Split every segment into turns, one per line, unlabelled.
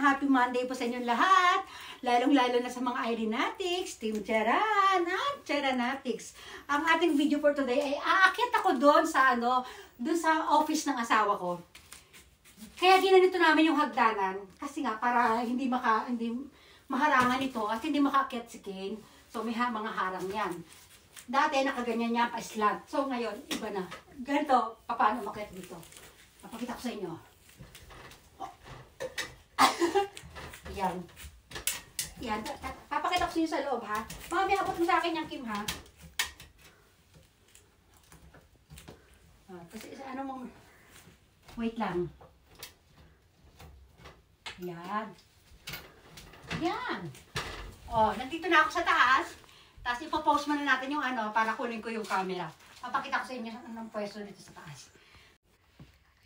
happy Monday po sa inyong lahat. Lalong-lalo na sa mga Irenatics, Team Charan at Charanatics. Ang ating video for today ay aakyat ako doon sa office ng asawa ko. Kaya ginanito namin yung hagdanan kasi nga para hindi maharangan ito at hindi makaakyat si Kane. So may mga harang yan. Dati nakaganyan niya pa slant. So ngayon, iba na. Ganito, paano umakyat dito? Papakita ko sa inyo. Yan. Yan. Papakita ko sa inyo sa loob, ha? Mami, abot mo sa akin yung Kim, ha? Kasi ano mong... Wait lang. Yan. Yan. Oh, nandito na ako sa taas. Tapos ipopost mo na natin yung para kunin ko yung camera. Papakita ko sa inyo anong pwesto dito sa taas.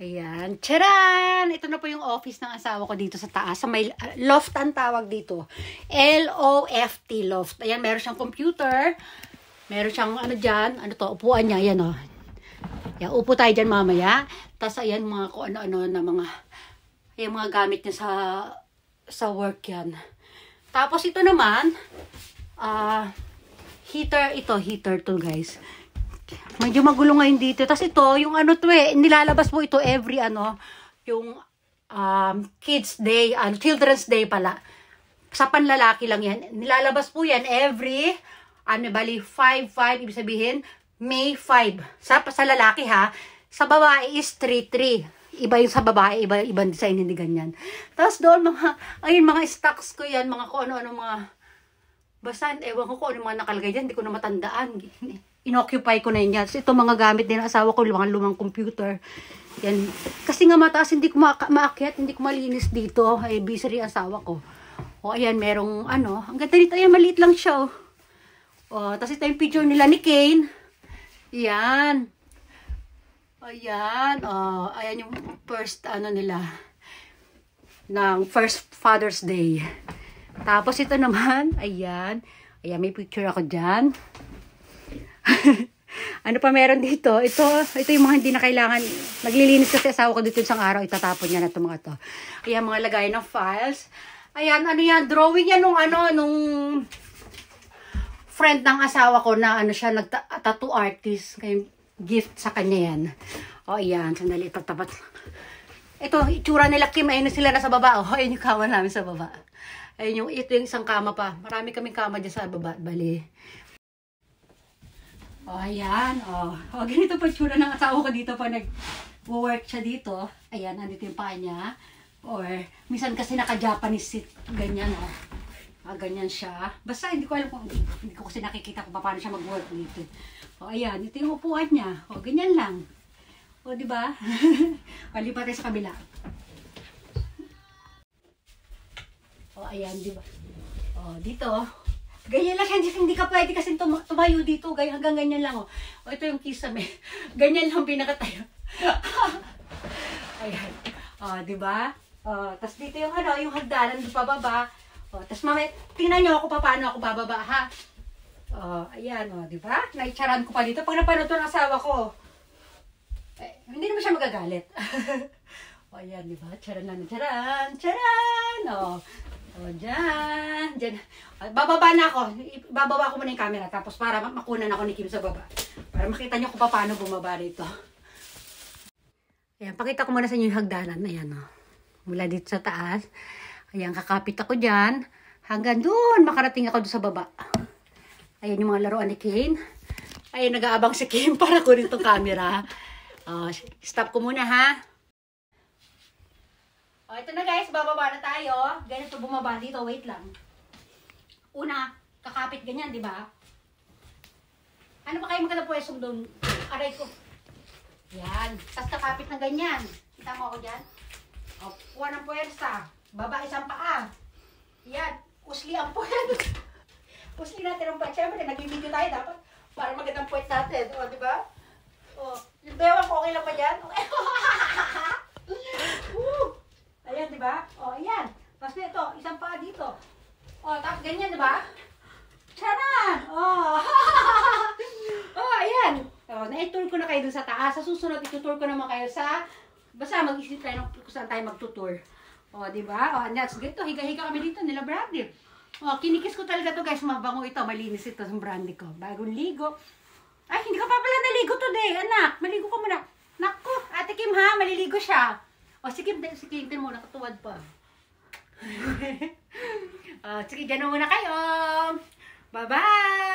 Ayan. Tcharan! Ito na po yung office ng asawa ko dito sa taas. Sa may loft ang tawag dito. L-O-F-T, loft. Ayan, meron siyang computer. Meron siyang dyan. Ano to? Upuan niya. Ayan, o. Ayan, upo tayo dyan mamaya. Tapos ayan, mga kung ano-ano na mga... Ayan, mga gamit niya sa work yan. Tapos ito naman, heater to guys. Medyo magulo ngayon dito. Tapos ito, yung nilalabas mo ito every yung kids day, children's day pala. Sa panlalaki lang yan. Nilalabas po yan every, 5-5, ibig sabihin, May 5. Sa lalaki ha. Sa babae is 3-3. Iba yung sa babae, ibang design, hindi ganyan. Tapos doon, mga stocks ko yan, mga kung ano-ano basta, ewan ko kung ano mga nakalagay dyan, hindi ko na matandaan. Inoccupy ko na yun yan. So, ito mga gamit din ng asawa ko, mga lumang computer. Yan. Kasi nga mataas, hindi ko maakyat, hindi ko malinis dito. Ay, busy rin asawa ko. O, ayan, merong ang ganda dito, ayan, maliit lang siya, oh. O, tapos ito yung picture nila ni Kane. Yan. Ayan, ayan yung first, nila, ng first Father's Day. Tapos ito naman, ayan, may picture ako dyan. Ano pa meron dito? Ito yung mga hindi na kailangan, naglilinis kasi asawa ko dito isang araw, itatapon niya na ito mga to. Ayan, mga lagay ng files. Ayan, yan, drawing yan nung friend ng asawa ko na siya, tattoo artist. Kaya gift sa kanya yan. O, ayan, sandali, tatapat. Ito, itsura nila Kim, ayun na sila nasa baba. O, ayun yung kama namin sa baba. Ayun ito yung isang kama pa. Marami kaming kama dyan sa baba, bali. O, ayan, o. O, ganito pa itsura ng asawa ko dito pa nag-work siya dito. Ayan, andito yung paa niya. Or, minsan kasi naka-Japanese seat, ganyan, o. Ganyan siya. Basta hindi ko alam hindi ko kasi nakikita kung paano siya mag-work dito. O, ayan, ito yung upuan niya. O, ganyan lang. O, diba? O, lipat tayo sa kabila. O, ayan, diba? O, dito. Ganyan lang siya. Hindi ka pwede kasi tumayo dito. Hanggang ganyan lang, o. O, ito yung kisame. Ganyan lang pinakatayo. Ayan. O, diba? O, tas dito yung yung hagdanan doon pababa. O, tas mamaya, tingnan nyo ako paano ako bababa, ha? O, ayan, o, diba? Naitsaran ko pa dito. Pag napanood to ng asawa ko, hindi naman siya magagalit. O, ayan, diba? Charan na, charan, charan! O, dyan, dyan. O, bababa na ako. Bababa ko muna yung camera. Tapos para makunan ako ni Kim sa baba. Para makita nyo kung paano bumaba dito. Ayan, pakita ko muna sa inyo yung hagdanan. Ayan, o. Mula dito sa taas. Ayan, kakapit ako dyan. Hanggang doon, makarating ako doon sa baba. Ayan yung mga laruan ni Kane. Ayan, nag-aabang si Kane para kunin itong camera. Stop ko muna, ha? O, ito na guys, bababa na tayo. Ganito bumaba dito, wait lang. Una, kakapit ganyan, di ba? Ano ba kayo maganda pwesong doon? Aray ko. Yan. Tapos kakapit na ganyan. Kita mo ako dyan? O, kuha ng pwersa. Baba isang paa. Yan. Usli ang puwet. Usli natin ang puwet. Siyempre, nag-video tayo dapat para magandang puwet natin. O, diba? O, yung bewang ko, okay lang ba dyan? Okay. Ayan, diba? O, ayan. Tapos ito, isang paa dito. O, tapos ganyan, diba? Charan! O. O, ayan. O, na-tour ko na kayo dun sa taas. Sa susunod, itutour ko naman kayo sa... Basta mag-isip tayo kung saan tayo mag-tutour. O, di ba? O, that's dito. Higa-higa kami dito nila Brandy. O, kinikis ko talaga to guys. Mabango ito. Malinis ito sa Brandy ko. Bagong ligo. Ay, hindi ka pa pala naligo today, anak. Maligo ka muna. Naku, Ate Kim ha, maliligo siya. O, sige, tingin mo, nakatuwad pa. Sige, dyan muna kayo. Bye-bye!